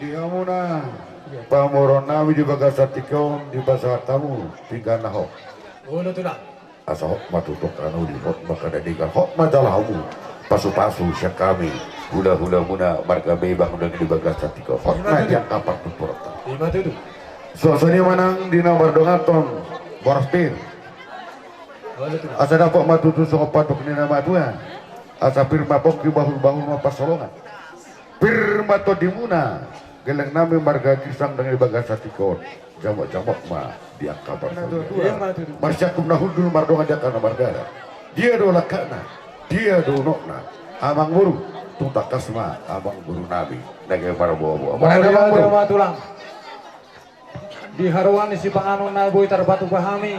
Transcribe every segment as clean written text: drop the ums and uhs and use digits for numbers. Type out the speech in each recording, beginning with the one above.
Dia muna pamoron nami di bagasatikon di basar tamu tiga nahok. Uno tu na. Asa hok matutok anu di hok maka dedikan hok majalah hamu pasu-pasu siya kami hula-hula muna marga bebah muna di bagasatikon hok na yang kapak tuporta. Lima tu tu. Suasana manang di nomor dongaton boraspir. Uno tu na. Asa dapat matutu sa patok ni nama tuan. Asa pirma pok di bahul-bahul mapasolongan. Pirma to di muna. Geleng nami marga kisang dengan bagasatikon. Jamok-jamok mah dia kabar saja. Masyakum nahudul mardonga dia kana margara. Dia do lakana. Dia do nokna. Amang buru tutak kasma amang buru nabi. Nage marbo. Mana tulang. Di haruan si pangano na boy tarbatu pahami.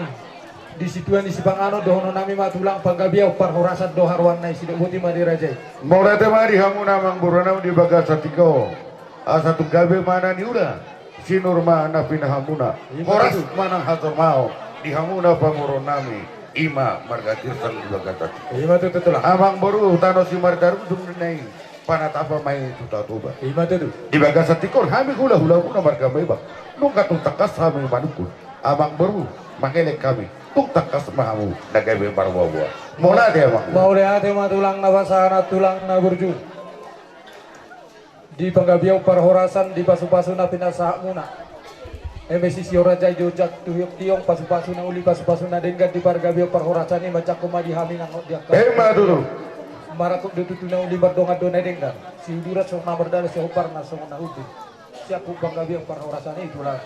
Di situan si pangano dohono nami matulang panggabiaw parhorasan do haruan na si buti madirajay. Morate mari hamu namang buru nabi di bagasatikon. Asa tu gabe mana ni udah. Sinur mana pinahamuna horas manang hatur mau dihamuna panguron nami ima marga tirsan di bagata Lima tu tulang. amang baru tano si mardaru dung nai panat apa main tuta tuba Lima tu tu. di bagasa tikor kami hula muna marga bebak nung katung takas kami manukun amang baru mangelek kami tung takas mahamu nagai bebar buah mola dia amang Mau lihat mah tulang na basana tulang na burju. Di panggabiaw parhorasan di pasu-pasu na pinasaak muna. MSC Siorajay Jojak tuyok tiong pasu-pasu na uli pasu-pasu na denggan di panggabiaw parhorasan ni macak kumadi hamin ang diak. dulu Marakop dututu na uli bardonga do na denggan. Si udurat sok na berdala si hopar na sok na ubi. Siya ku panggabiaw parhorasan itu lah.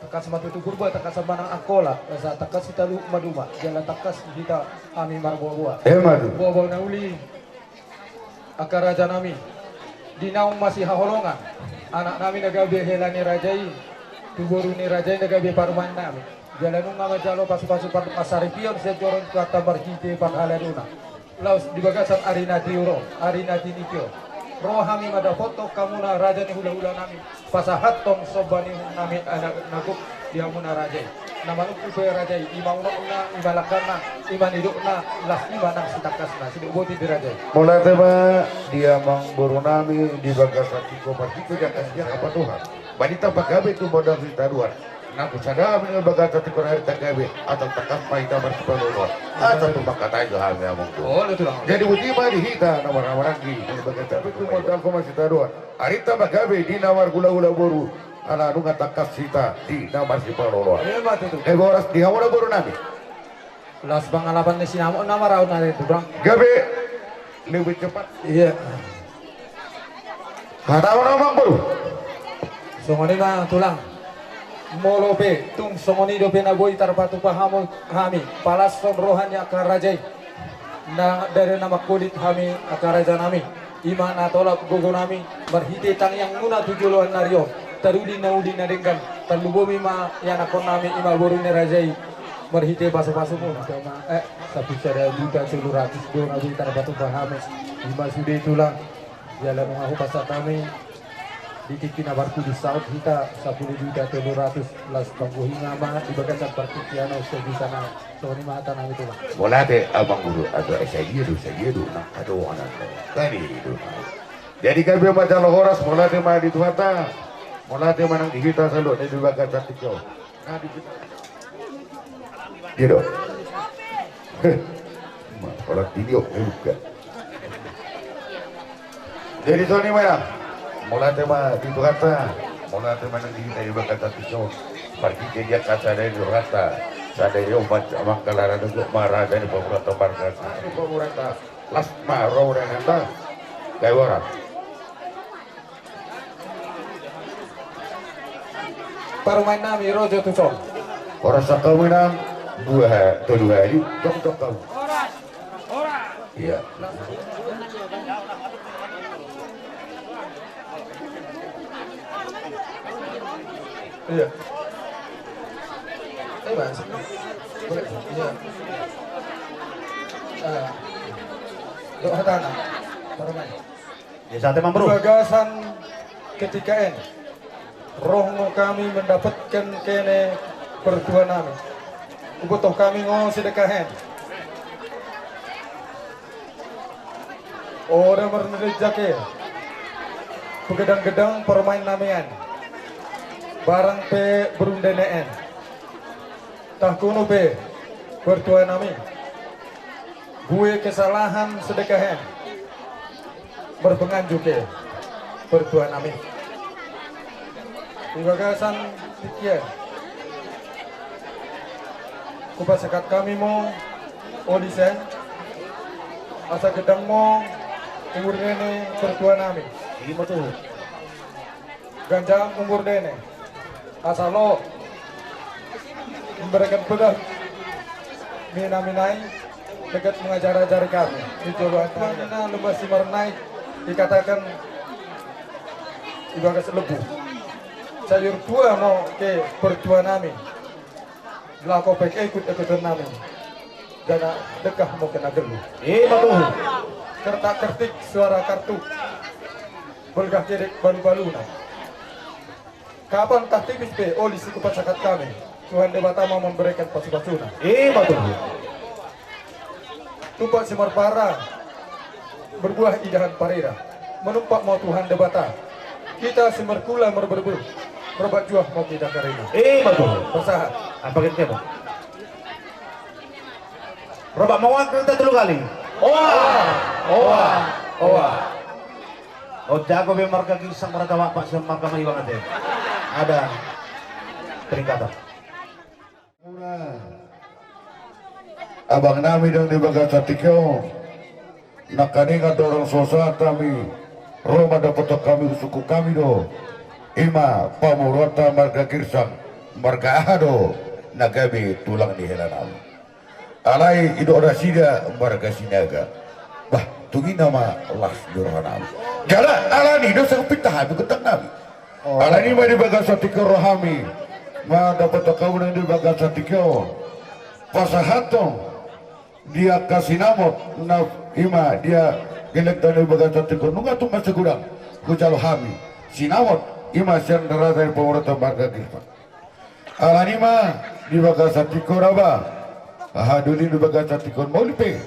Takas matutu kurba takas manang akola sa takas kita lu maduma jalan takas kita ami marbuah-buah. dulu Buah-buah na uli akaraja nami. Di naung masih haholongan anak nami nagabi hela ni rajai tuburu ni rajai nagabi paruman nami jalanung ngama jalo pasu-pasu pasaripion sejoron kata barkite panghalaruna laus di bagasan arina tiuro arina tinikyo rohami mada foto kamuna raja ni hula-hula nami pasahat tong sobani nami anak naguk dia muna rajai nama nuku pe rajai imauna imalakana iman hidupna las imanang sitakasna sidik boti di rajai mulai tema dia mang buru nami di bagasatiko partiku jangan dia apa Tuhan wanita pagabe itu modal kita dua naku sadar dengan bagasatiko hari tagabe atau takas paita bersepuluh atau tu makata itu hal yang mungkin oh itu lah jadi uji mah dihita nawar-nawar lagi di bagasatiko itu modal koma kita dua hari pagabe di nawar gula-gula buru ala nunga takas sita di nawar sepuluh hebat itu boras di hawara buru nami las pangalapan ni sinamo nama raw na ito bang gabe lebih cepat iya harawan namang buru songoni ba tulang molope tung songoni do penaboy tarpatu pahamo kami palas son rohanya akarajay na dari nama kulit kami akaraja nami iman atolak gogo nami berhiti tang yang muna tujuluan nario tarudi na udi na denggan talubomi ma yan akon nami ima boru ni rajay berhiti pasu-pasu mo tapi sada juta 700 do na tarpatu pahamo ima sudah tulang jalan aku pasar kami ditikin abarku di saut kita 10 juta 700 las pangguhi ngama di bagasan partikiano sebisa na so ni mata na ito lang wala te abang guru atau saya gitu nak aduh anak tadi itu jadi kami macam horas wala te mah di tuata wala te manang di kita selalu di bagas satiko nah di kita gitu orang video bukan jadi Sony mana mulai tema itu kata mulai tema nanti kita juga kata pisau pergi ke dia kata dari rata sada yo macam makalara untuk marah dari beberapa barca beberapa las maro dan anda kayak orang parumain nami rojo tu so orang sakawinang dua hari dong kau iya iya mas boleh iya doa tanah parumain Ya saatnya Bro. bagasan ketika ini rohmu kami mendapatkan kene pertuan kami butuh kami ngomong sedekahen orang bernejake Pegedang-gedang permain namian. Barang pe berundanaan. Tah kuno pe bertuan nami. Gue kesalahan sedekahan. Berpenganjuk ke bertuan nami. Gagasan pikiran. Kupas sekat kami mo Odisen asa gedang mo umur dene bertuan nami. Ini betul. Ganjang umur dene asa lo memberikan pegang mina-minai dekat mengajar-ajari kami di cobaan mina lembah simar naik dikatakan ibagas lebu sayur tua mau ke pertua nami lako pek ikut-ikutan nami dana dekah mau kena gelu Betul. kertak-kertik suara kartu bergah kedek balu-baluna. Kapan tah tipis pe oli si kupat sakat kami Tuhan Dewa Tama memberikan pasu-pasuna. Betul. Tumpak semar para berbuah idahan parira menumpak mau Tuhan Dewa Tama. Kita semar kula merberbur berbat juah mau kita karena. Betul. Bersahat. Apa kita mau? Robak mau kita dulu kali. Oh jago be marga kisang merata pak semarga mai banget ya. Ada peringkatan. Abang nami dong di bagas satikyo nakaninga dorong sosa kami Roma dapat kami suku kami do ima pamurota marga kirsang marga ado nagabi tulang di helanam alai ido rasida marga sinaga bah tungi nama las durhanam jala alani do sang pitah itu ketang nabi alani ma di bagas satikyo rohami ma dapat kau di bagas satikyo pasahatong dia kasih namot na ima dia gelek tadi bagas satikyo nunga tu masih kurang kucalo hami sinamot ima siang darah dari pemerintah marga kita alani ma di bagas satikyo raba ahaduli di bagas satikyo mau lipe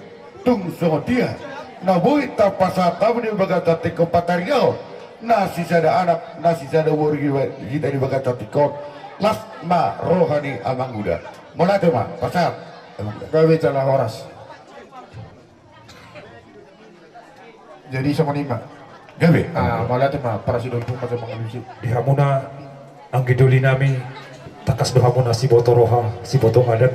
tung songo dia na bui tapasata di bagas satikyo patariao na sisada anak na sisada wargi kita di bagas satikyo las ma rohani amangguda monate ma pasat Gawe cala horas. Jadi sama lima. gawe Malah tu mah para sidol pun macam mengalusi. Di hamuna ang giduli nami takas do hamuna si boto roha si boto ngadat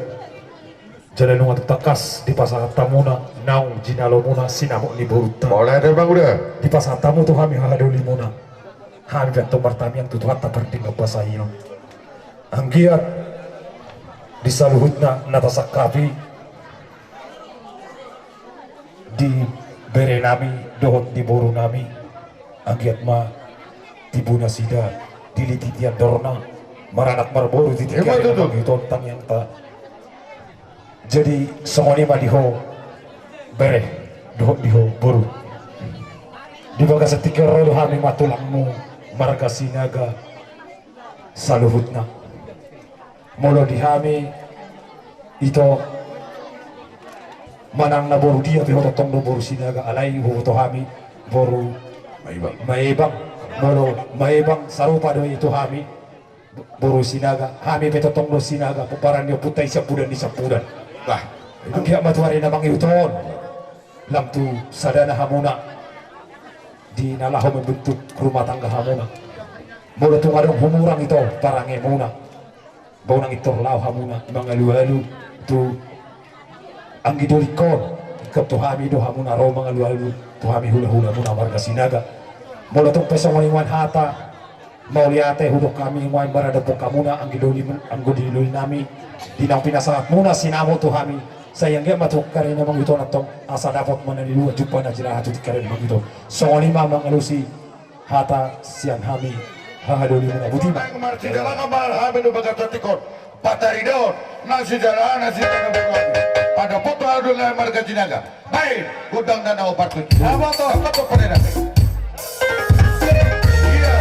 jalan nungat takas di pasar tamuna nau jinalo muna sinamo ni buruta boleh ada bang udah di pasar tamu tu kami hadoli muna kami bento martami yang tutuhat tak penting apa saya ang giat di saluhutna natasak kapi di bere nami dohot di boru nami agiat ma tibuna sida dilititian dorna maranak marboru titikan itu tang yang tak jadi songoni ma diho bere dohot diho boru di bagas setikar rolo hami matulangmu marga sinaga saluhutna molo dihami ito manang na boru dia piho tong do boru sinaga alai ho to hami boru maibang molo maibang sarupa do itu hami boru sinaga hami beto tong do sinaga puparan yo putai sapudan di sapudan lah itu dia matuari na mangiuton lam tu sadana hamuna di nalaho membentuk rumah tangga hamuna molo tu ngadong humurang ito parange muna bau nang itor lau hamuna mangalu-alu tu ang gidolikon ikap tu hami do hamuna ro mangalu-alu tu hami hula-hula muna marga sinaga mula tong pesong wan hata mau liate hudok kami wan barada po kamuna ang gidoli nami dinang pinasaat muna sinamo tu hami sayang dia matuk kare na mangito na tong asa dapat manalilu jupa na jila hatu kare na mangito songoni mamang alusi hata siang hami hahadoli muna butima marci dalam amal hamil bagat satikon pataridon nasi jalan nasi jalan ada foto adulnya marga jinaga baik gudang dan obat kunci apa tuh pada iya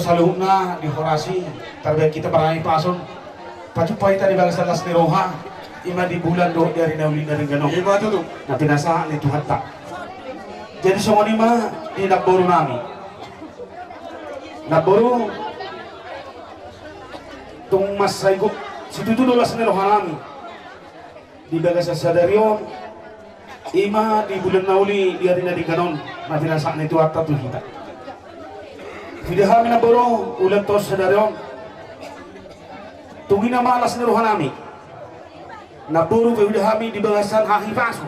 saluhna di horasi terbaik kita barangay pason pacupai tadi bangsa las ni roha ima di bulan do dari nauli dari ganong Ima tutup. na pinasaan ni Tuhan tak jadi semua lima di naboro nami naboro tung mas saiguk situ tu dolas ni roha nami di bagasa sadaryon ima di bulan nauli dari na di ganon na pinasaan ni Tuhan tak tu kita Vidahami na boro ulat tos sadaryon tungi na malas ni rohanami na boro vidahami di bahasan hahifasu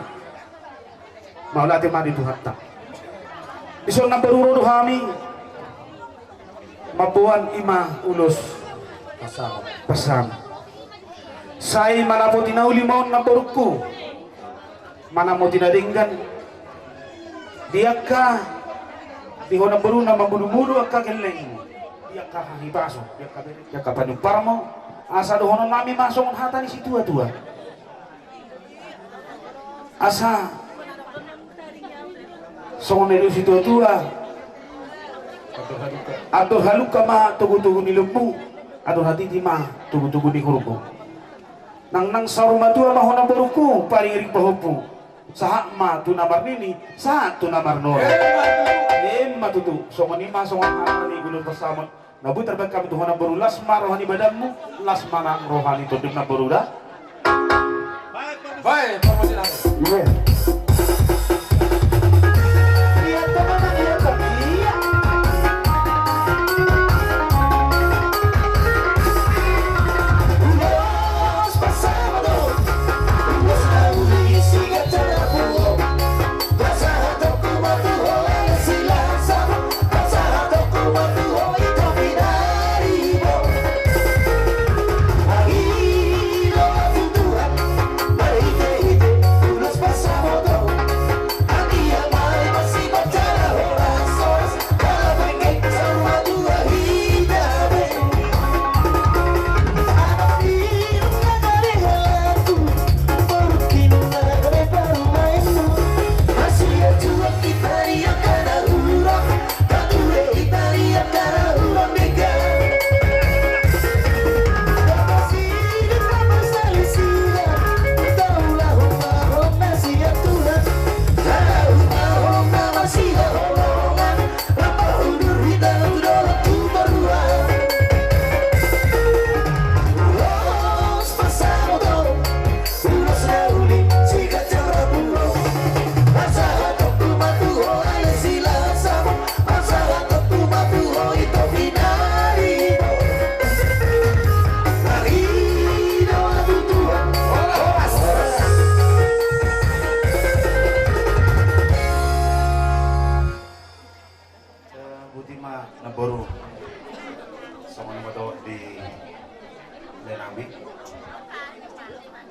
maulati madi Tuhan tak iso na boro rohami mabuan ima ulos pasam say manamo tinauli maun na boruku manamo tinadinggan diaka di hona beruna mambudu-budu akka geleng dia ka hibaso dia ka panumparmo asa do hono nami masong hata ni situ tua asa songon ni situ tua atur haluka ma tugu-tugu ni lembu atur hati ti ma tugu-tugu ni hurupu nang saruma tua ma hona beruku paring ring pahupu sahak ma tu namar nini sahak tu namar nora matutu songon ima songon ani gulun bersama nabu terbang kami Tuhan berulas rohani badanmu las mana rohani tu dengan beruda Baik, promosi langsung.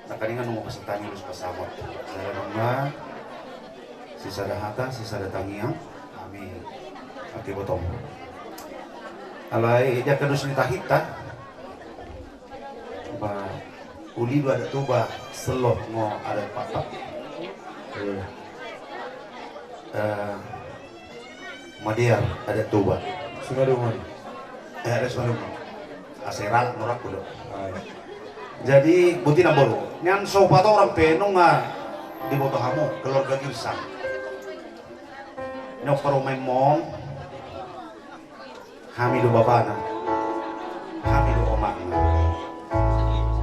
Nakaringan nung pasatangin lus pasamot. Dalam nga sisa dahata, sisa datangiang kami akibotong. Alay ija kadus ni tahita. Ba uli dua ada tuba selok ngo ada papak. Madiar ada tuba. Sungaduman. Ada suara aseral norak kulo. Jadi buti nabolo. Nyan sopato orang penung nga di boto hamo keluarga Girsang. Nyok parumay mom. Hamidu babana. Hamidu omakna.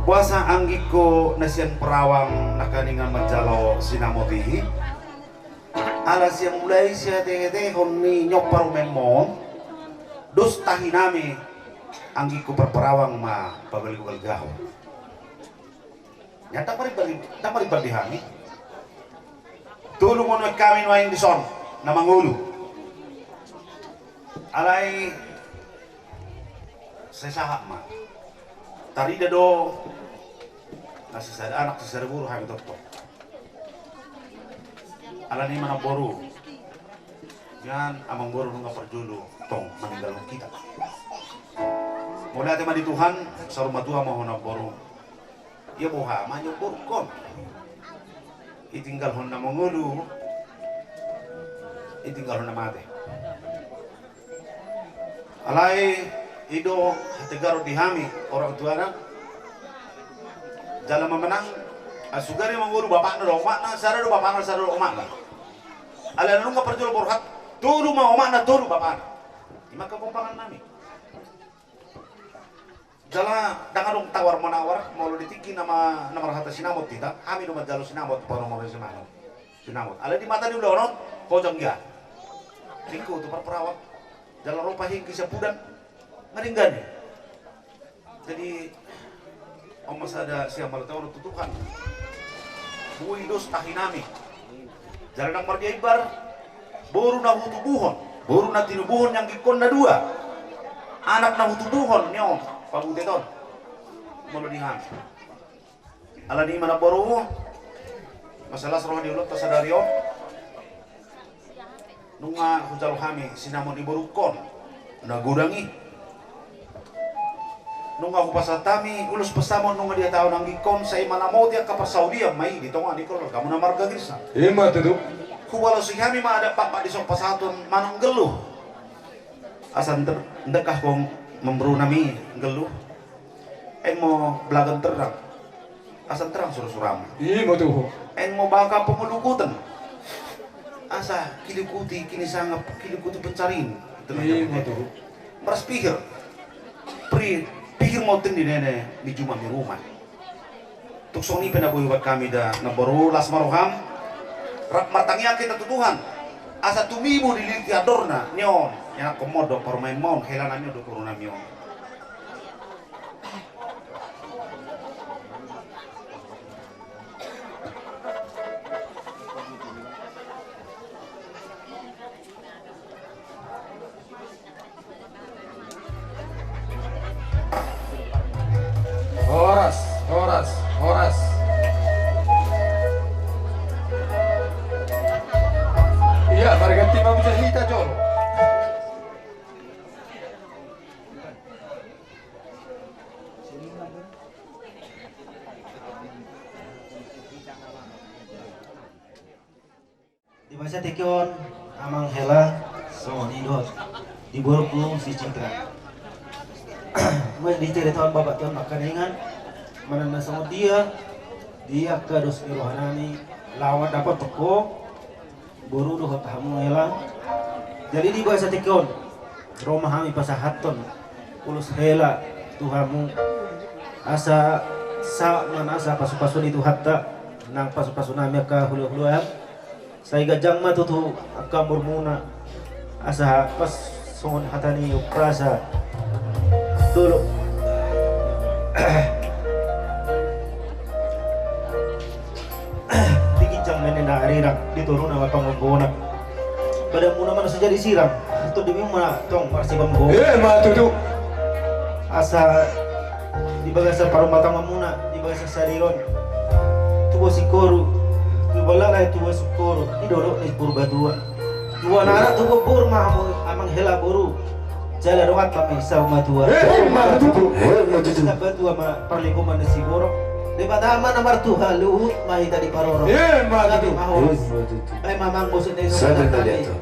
Puasa anggiko nasian perawang nakaningan menjalo sinamotihi. Alas yang mulai siya tete honi nyok parumay mom. Dos tahinami anggiko perperawang ma pabalik gaho. Nyata mari berdihami. Tulung mo kami waing dison na mangulu. Alay sesahak ma. Tari dado nasi sada anak sesada buru kami toto. Alani mana boru. Yan amang boru nunga perjulu tong meninggal kita. Mulai tema di Tuhan saruma Tuhan mohon boru. Ya boha manyo burkon itinggal honna mangulu itinggal honna mate Alai ido hategaro dihami orang tua anak jalan memenang asugari manguru bapak na dong makna sarado bapak na sarado omak na alai nunga perjual borhat turu ma omak na turu bapak na ima kekompangan nami jala dengan dong tawar menawar mau ditiki nama rahata sinamot tidak kami nomor jalo sinamot para mau sinamot alai di mata di udah pojong ya lingku tu perawat jalan rupa hingga sepudan ngeringgan ya. Jadi omas ada siapa tahu tutukan bui dos tahinami jalan nang mardia ibar boru na hutubuhon boru na tinubuhon yang gikon na dua anak na hutubuhon nyo pabuteton melodihan ala di mana boru masalah seroh diulot tasadario nunga hujal kami sinamon iborukon na gudangi nunga ko pasatami ulus pasamon nunga dia tahu nang gikon sa imana mo dia kapar Saudi mai dito nga nikol kamu na marga gisa Ima tuh. kuwalo si kami ma ada papa di sok pasaton manong geluh asan ndekah kong memburu nami geluh mo belagan terang asan terang suram Ima tuh. mo baka pemulukutan asa kilikuti kini sangat kilikuti pencariin Ima tuh. meras pikir pikir mau di nene di cuma di rumah tuk soni penabuhi buat kami dah naboru las maroham martangia kita tutuhan asa tumibu di linti adorna nyon yang komodo permain mon helanannya do corona nyon Horas. Iya, barganti mau cerita Jolo. Di masa tekion amang hela soni dot di borku si Citra. Mas di tahun bapak tuan makan ingat mana sama dia ke dos rohanani lawan dapat toko boru doh tamu hela. Jadi di bahasa tekion rumah kami pasahaton ulus hela tuhamu asa sa mana asa pasu-pasu itu hatta nang pasu-pasu nami ka hulu-hulu saya gajang mah tuh akan bermuna asa pas songon hatani prasa dulu digincang nene na arirak diturun nama panggona pada muna mana saja disiram atau demi mana tong marsi panggo Ima tuh. asa di bagasa parung batang mamuna di bagasa sariron tuwa sikoru bala na tuwa sukoro ni dolo ni purba dua nara tuwa bur mahamu amang hela buru jala doat kami sama tua Ima tuh. kita berdua ma perlikuman si borok di badama nomor tuha luhut mahita di paroro Ima tuh. mahos ay mamang bosin na Sadar na dito.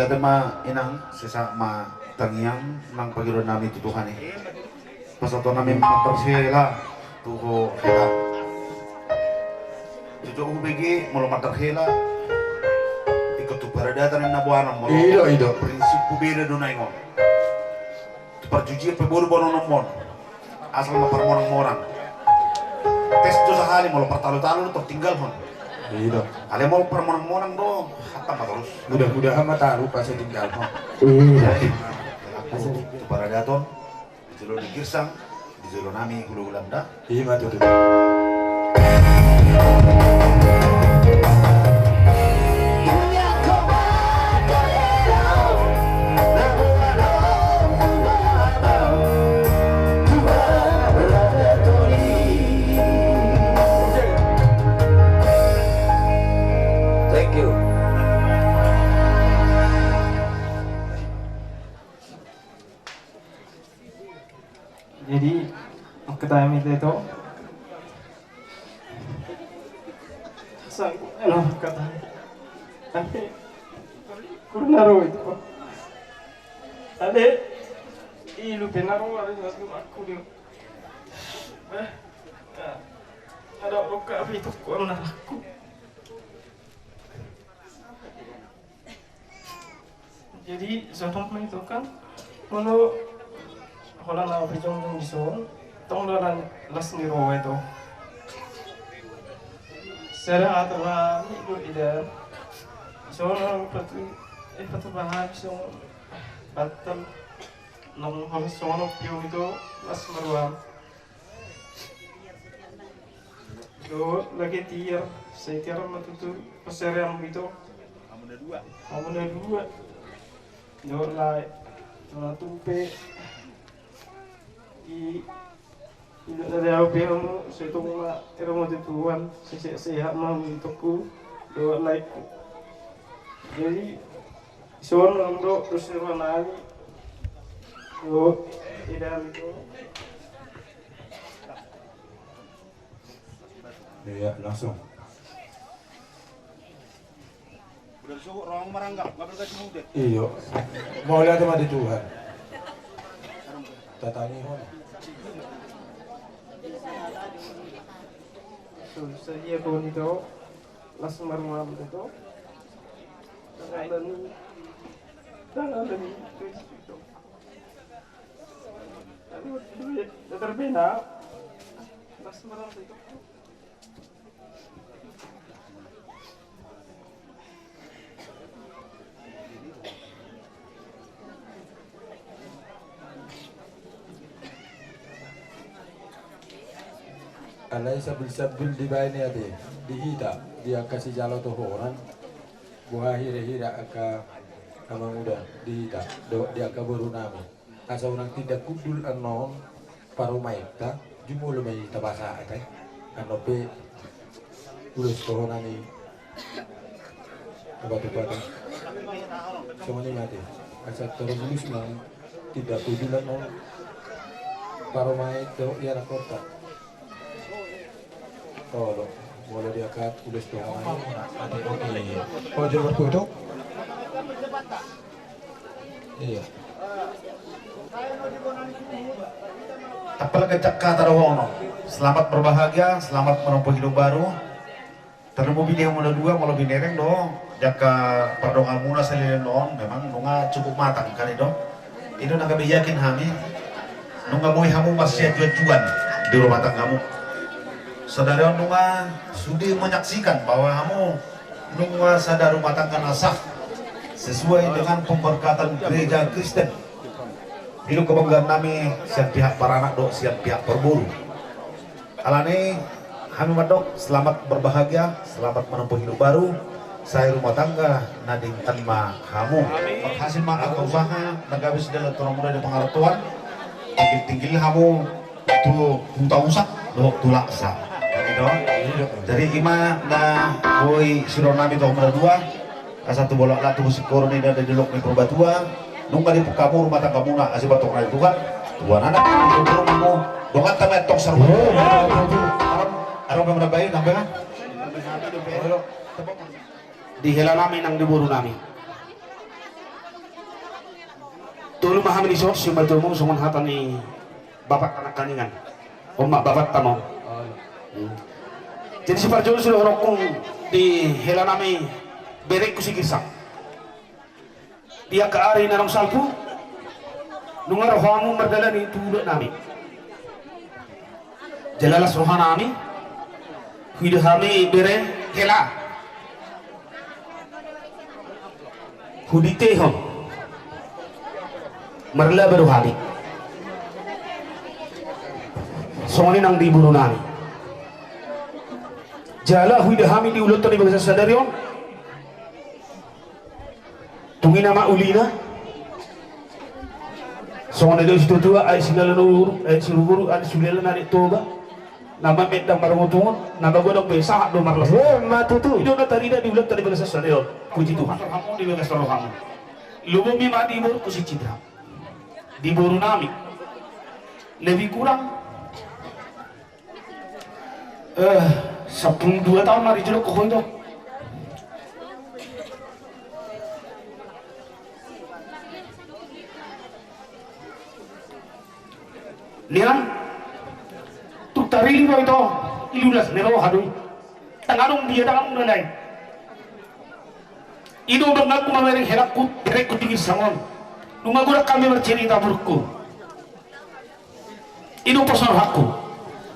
kelihatan mah inang sesa ma tangiang nang pagiro nami tutuhan eh. Pas atau nami materhela tuho hela. Cucu ubegi mau materhela. Ikut tu paradatan na buana mo. Ido. Prinsip ku beda do naingon. Tu perjuji pe boru bono nomon. Asal ma permonang-monang. Tes tu sahali mau pertalu-talu tertinggal hon. Ido. Ale mau permonang-monang do hatam terus. Mudah-mudahan mah taruh pas tinggal kok. Jadi aku tu paradaton di jelo di Girsang, di jelo nami Hulu Ulanda. Iya mah tuh. Thank you. Jadi ketemu itu sanggup elah kata tapi kurnaro itu ada ilu penaro ada nasib aku dia ada luka apa itu kurna aku jadi seorang itu kan kalau Hola na prijong di son, tong dalan las ni roe to. Sera atwa ni do ida. Son patu bahag son batal nong ham son piu itu las marwam. Do lagi tiar, saya tiar matutu paseram itu. Amune dua. Do lai, tupe. Ilo na daw mo sa itong tira mo dituan siya mah untukku do like ko. Jadi ison lang do terus naman do idam itu. Iya langsung. Udah suruh orang meranggap, nggak berkasih muda. Iya. Mau lihat sama di Tuhan. Tatani hon. So saya pun itu las marwam itu. Tangan itu. Lalu terbina las marwam itu. Alay sabil di bayani ade dihita dia kasih jalo to horan buah hira-hira aka amang udah dihita do dia ka baru nami asa orang tidak kudul anon parumaita jumul may tabasa ate ano pe ulus to honani batu-batu semua ni mati asa terus nang tidak kudul anon parumaita ya kota. Oh, boleh diangkat tulis doang. Oh, dia berfoto? Iya. Apalagi cakka taruhono. Selamat berbahagia, selamat menempuh hidup baru. Terlalu bini yang muda dua, mau lebih nereng dong. Jaka perdongan muna selilin dong. Memang nunga cukup matang kali dong. Itu nak kami yakin kami. Nunga mau kamu masih juan di rumah tanggamu. Saudara nunga sudi menyaksikan bahwa kamu nunga sadar rumah tangga nasah sesuai dengan pemberkatan gereja Kristen. Hidup kebanggaan kami siap pihak para anak dok, siap pihak perburu. Alane kami madok selamat berbahagia, selamat menempuh hidup baru. Saya rumah tangga nading tanma kamu. Hasil mak aku usaha nagabis dalam turun muda di pengartuan. Tinggi-tinggi kamu tuh punta usak dok tulaksa. Jadi ima na boy sironami to umur dua satu bolak lah tuh sikor ni dari delok ni perbatua nunggu di kamu rumah tangga muna asih batok rai Tuhan Tuhan anak itu rumahmu dongan tamet tok serbu arong yang bayi nambah kan di hela nami nang diburu nami tulu maham ni sok si batu mo sungon hatan ni bapak anak kaningan. Omak bapak tamo. Jadi si Parjo sudah rokong di hela nami berek ku si kisah. Dia ke ari nanong salpu. Nungar rohamu merdala ni tuluk nami. Jalalas rohana nami. Hidup kami bere hela. Hudite hom. Marla baru hari. Soalnya nang diburu nami. Jala hidup kami diulut tadi bahasa sadarion. Tungi nama ulina. Soalnya dari situ tua ay sinalanur ay siluburu ay sulilan nari toba. Nama medang marungutungun, nama godong besa do marlas. Matu tu. Itu na tarida diulat tadi bahasa sadarion. Puji Tuhan. Kamu di bahasa rohamu. Lubumi mati buru kusi citra. Diburu nami. Lebih kurang 12 tahun mari jelok kok itu. Niang tu tarili ro itu ilulas nero hadu. Tangarung dia tangarung nalai. Ido bengaku mamering herakku direk kutinggi sangon. Lumagura kami bercerita burukku. Ido pasal hakku.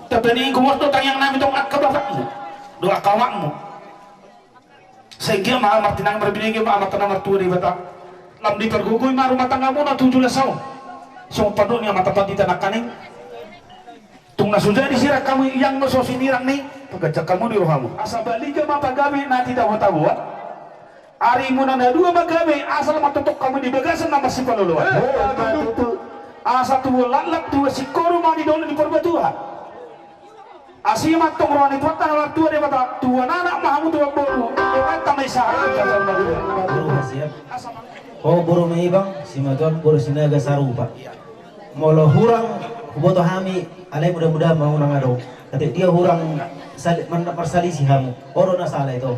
Tapi ni kumurto tanyang namin tong at kababakmu. Doa kamakmu. Sehingga maamat tinang berbinigay maamat na martua di bata. Lam di pergugoy marumah tangga mo na 17 tahun. So padu niya matapat di tanah kaning. Tung nasuja di sirak kamu yang no so sinirang ni. Pagkajak kamu di rohamu. Asa balik ka mapagabi na tidak matabuat. Ari mo na dua magabi asal matutok kamu di bagasan na masih paluluan. Asa tuwa lalak tuwa si koru mani dolo di perbatuhan. Asi matong rohan itu tanggal tua dia bata tua anak mahamu tua bolu. Kata mai sahara kata Buru siap. Oh buru meibang si maton buru sinaga sarupa. Molo hurang boto hami alai mudah-mudahan mau nangado. Kata dia hurang marsali si hamu. Oro na salah itu.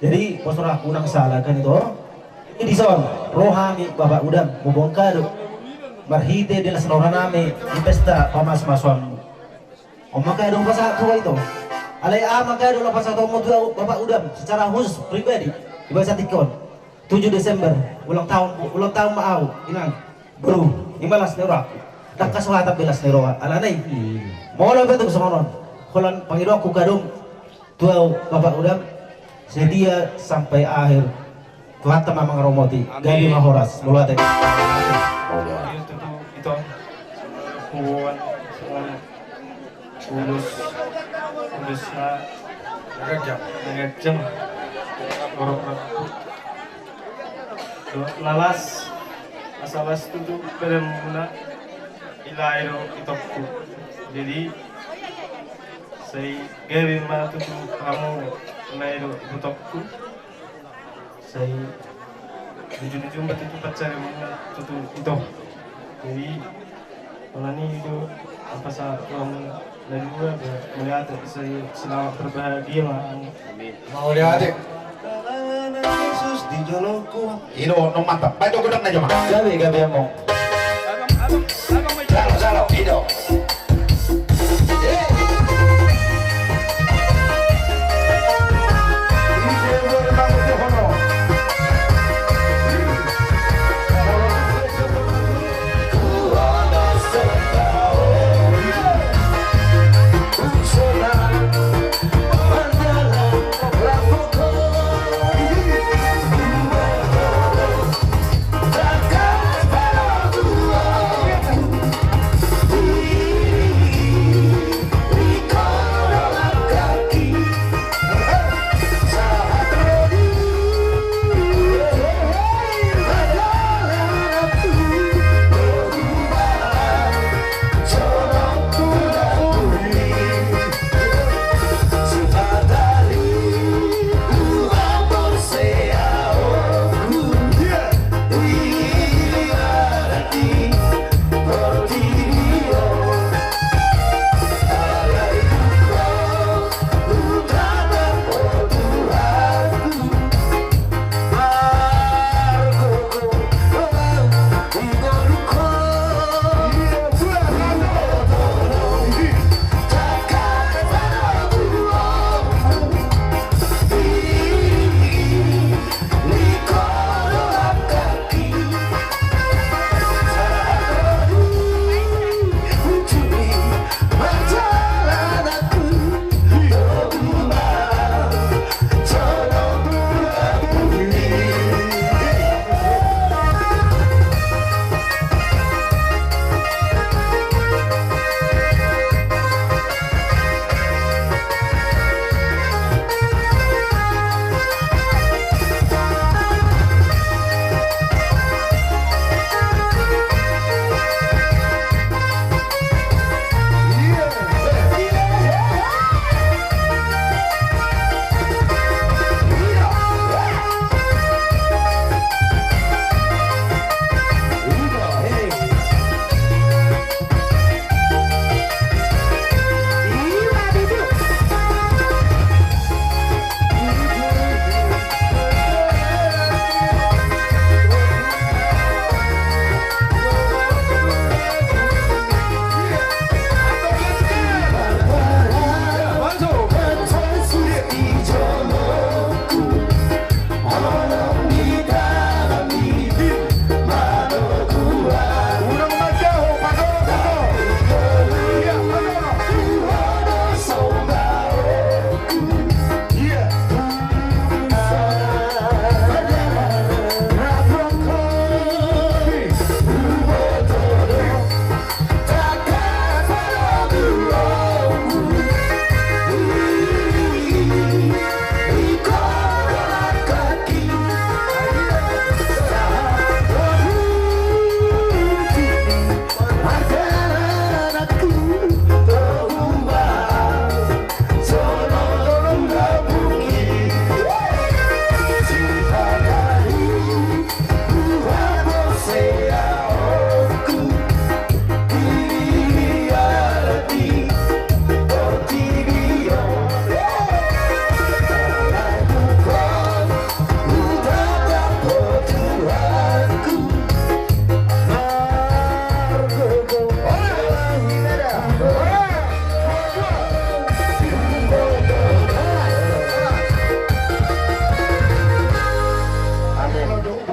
Jadi posora kunang salah kan itu. Ini di son rohami bapak udam mubongkado. Marhite de las rohaname di pesta pamas maswan. Maka dong pasal tua itu. Alai maka dong pasal tua muda bapak udam secara khusus pribadi di bahasa Tikon 7 Desember ulang tahun mau inang bro imalas nero tak kasuhata belas nero alanai mau lo betul semonon kolan pangido aku kadung tua bapak udam sedia sampai akhir kelata mamang romoti gadi mahoras mulai itu hubungan ulus ngejam lalas asalas itu pada mula ilairo itokku jadi saya gawe ma tutu kamu ilairo itokku saya ujung-ujung itu pacar tutu itu jadi malani itu apa saat dari gua melihat saya selamat berbahagia lah. Mau lihat deh. Yesus di jolongku. Ino no mantap. Baik dong gudang aja mah. Gabi among. Salo Ino.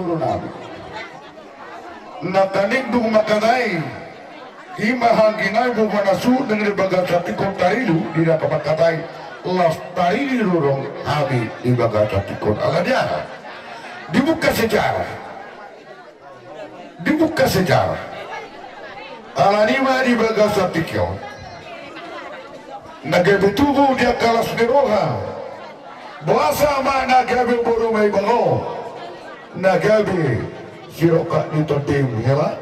guru nabi nakaning dung makadai hima hangginay bumanasu dengan bagas hati kon tarilu tidak kapakatai las tarilu rurong hami di bagas hati kon aladia dibuka sejarah alanima di bagas hati kon nagabe tubuh dia kalas niroha bahasa mana nagabe boru may bango nagabe siroka nito tim hela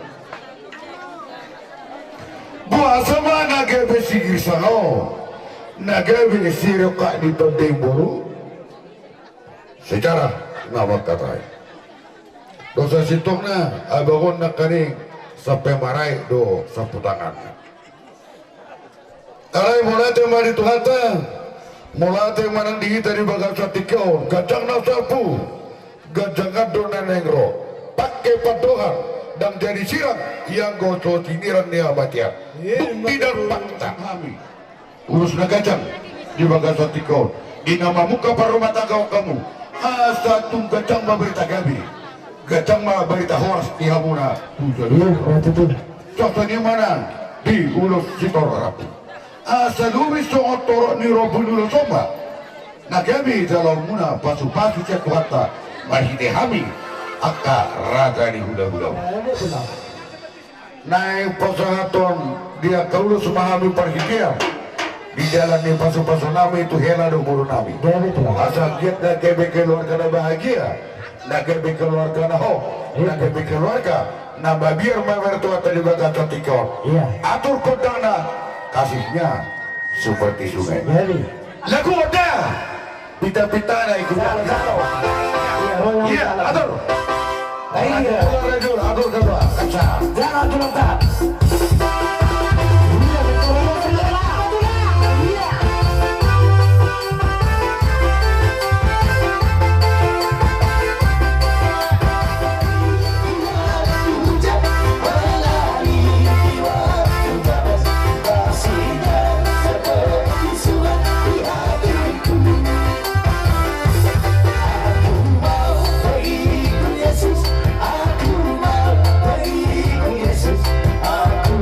bahasa mana nagabe sigir sano nagabe siroka nito tim boru sejarah ngawak katay dosa sitong na abagon na kaning sa pemaray do sa putangan alay mula tayo marituhata mula tayo manang dihita di bagang sa tikyon gajang na sapu gajang ado na nengro pakai padohan dan jadi sirang yang goso siniran niya matian bukti dan fakta kami urus na gajang di bagang sa tikyon di nama muka parumah tangga kamu asa tung gajang maberita gabi gajang maberita horas di hamuna contohnya mana di ulus sitor rapu asa lumis so otoro ni robunulo somba nagabi dalam muna pasu-pasu cek wata mahide hami aka raga di hula-hula naik pasangaton dia kaulus memahami perhitian di jalan ni pasu-pasu nami itu hela do buru nami asal giat nagabi keluarga na bahagia nagabi keluarga na ho nagabi keluarga na babir mamertua tadi baga cotikon atur kodana kasihnya seperti sungai lagu ada pita-pita na ikut iya atur atur kedua kaca jangan terletak Aku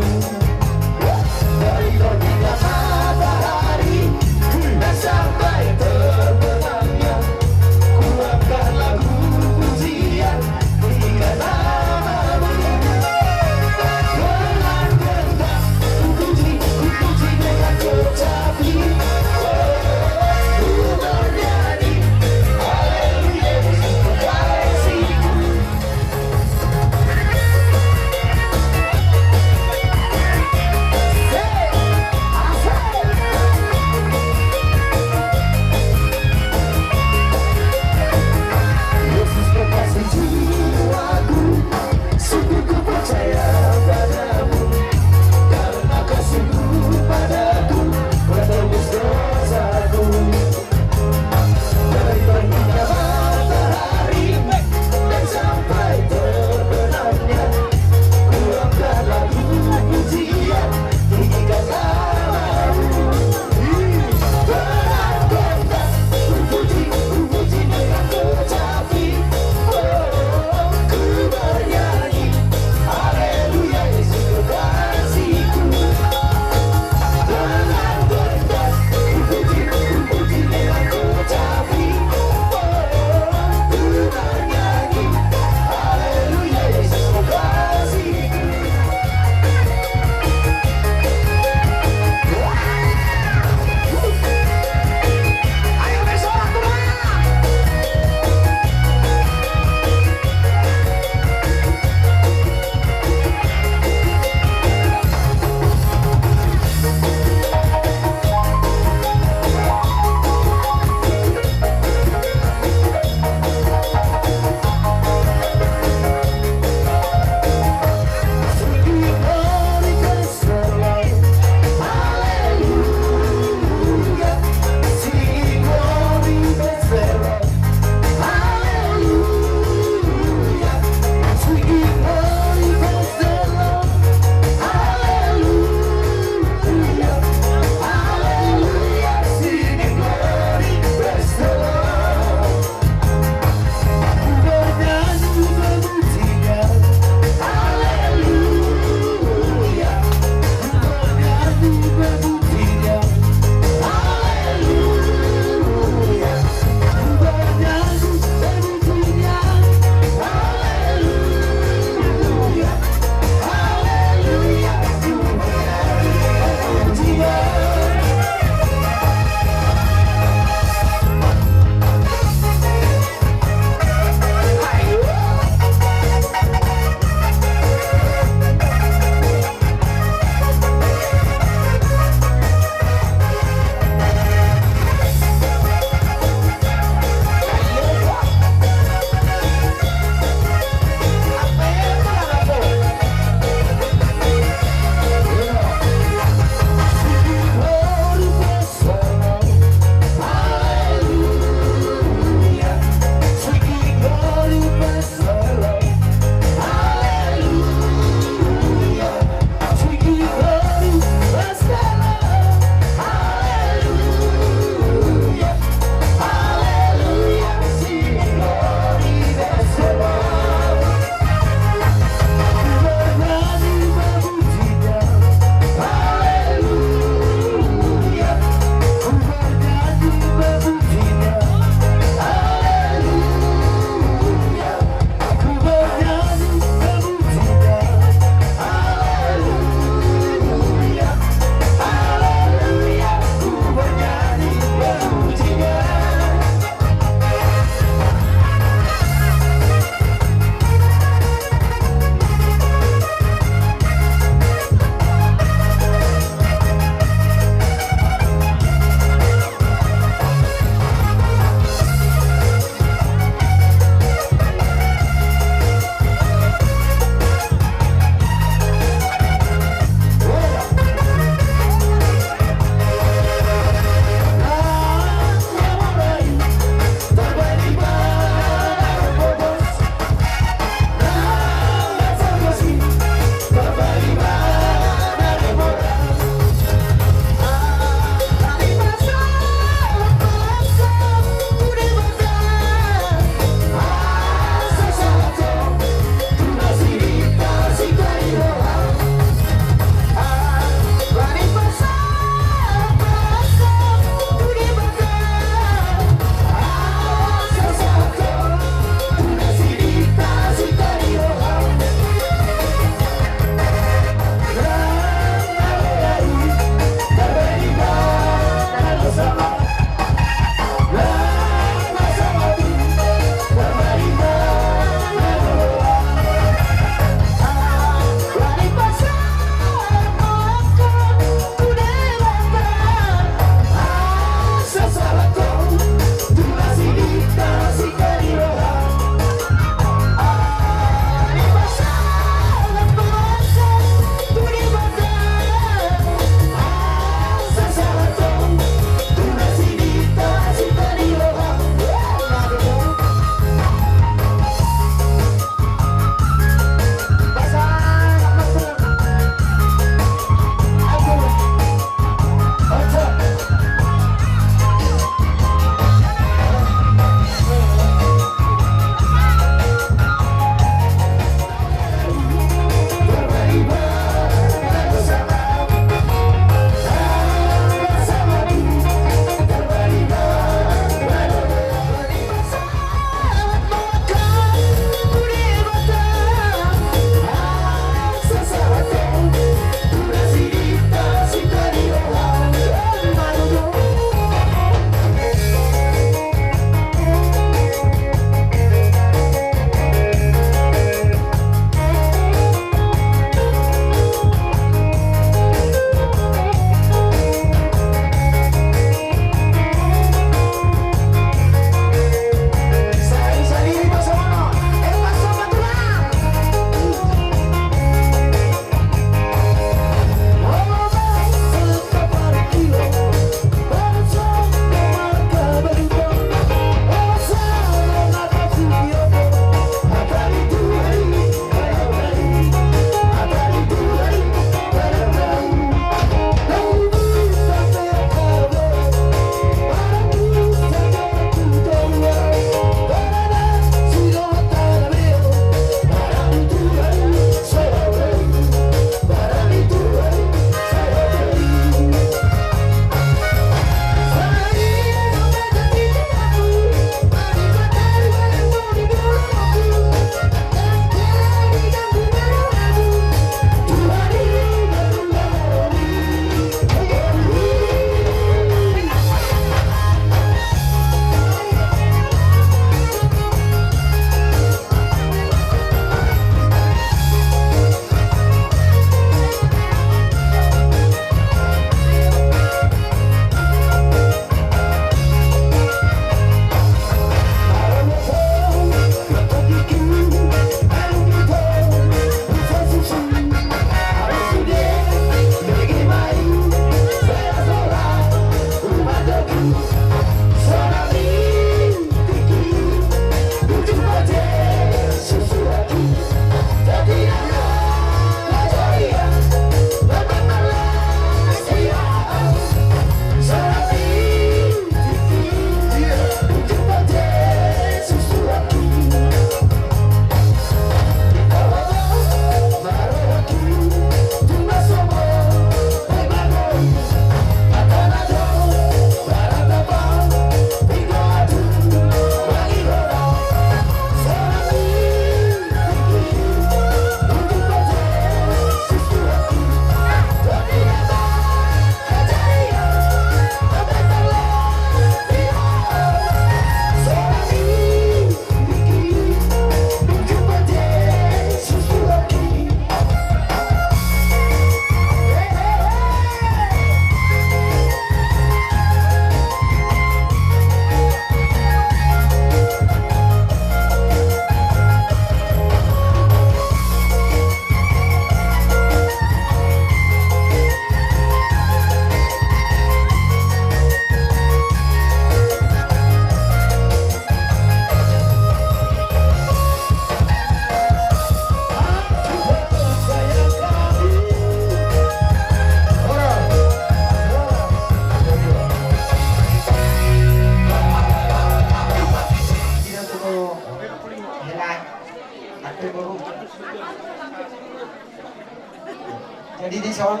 Jadi di son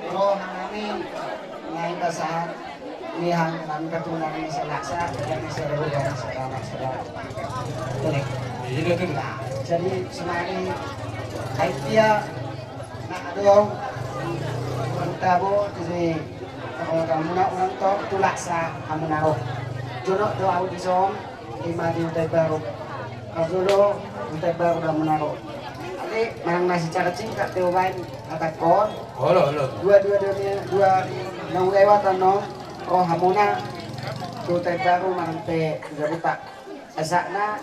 roh kami ngayon basahan nihan kami ketunan ini selaksa dan seru dan saudara-saudara. Jadi semari kait dia nak dong tabo jadi kalau kamu nak orang tok tu laksa kamu naruh jono doa di son lima di utai baru kalau utai baru dah menaruh. Mang nasi cara singkat tewain akat kon. Dua nang lewatan no. Roh hamuna tu baru mang te garuta. Asakna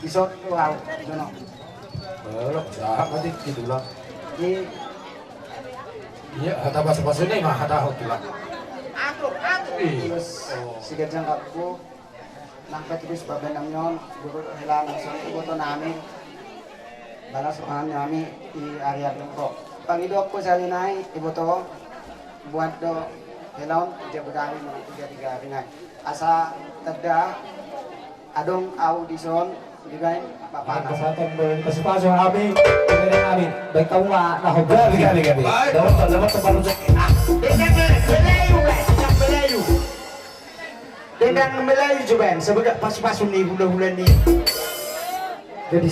isot wow jono. Belok sah nanti gitu lah. Di iya kata bahasa ini mah kata hokilah. terus sige jangkapku nang terus babenang yon guru hilang langsung ibu nami balas orang kami di area Bengkok. Pangidok ko sa linay, ibo to, buat do, hilaw, ija budari mo, ija tiga rinay. Asa tagda, adong audison, digay, papanas. Kesempatan berpartisipasi kami, dengan kami, baik kamu nggak nahobra, Gabi. Dapat terbaru Dengan Melayu juga, sebagai pas-pasun nih bulan-bulan nih. jadi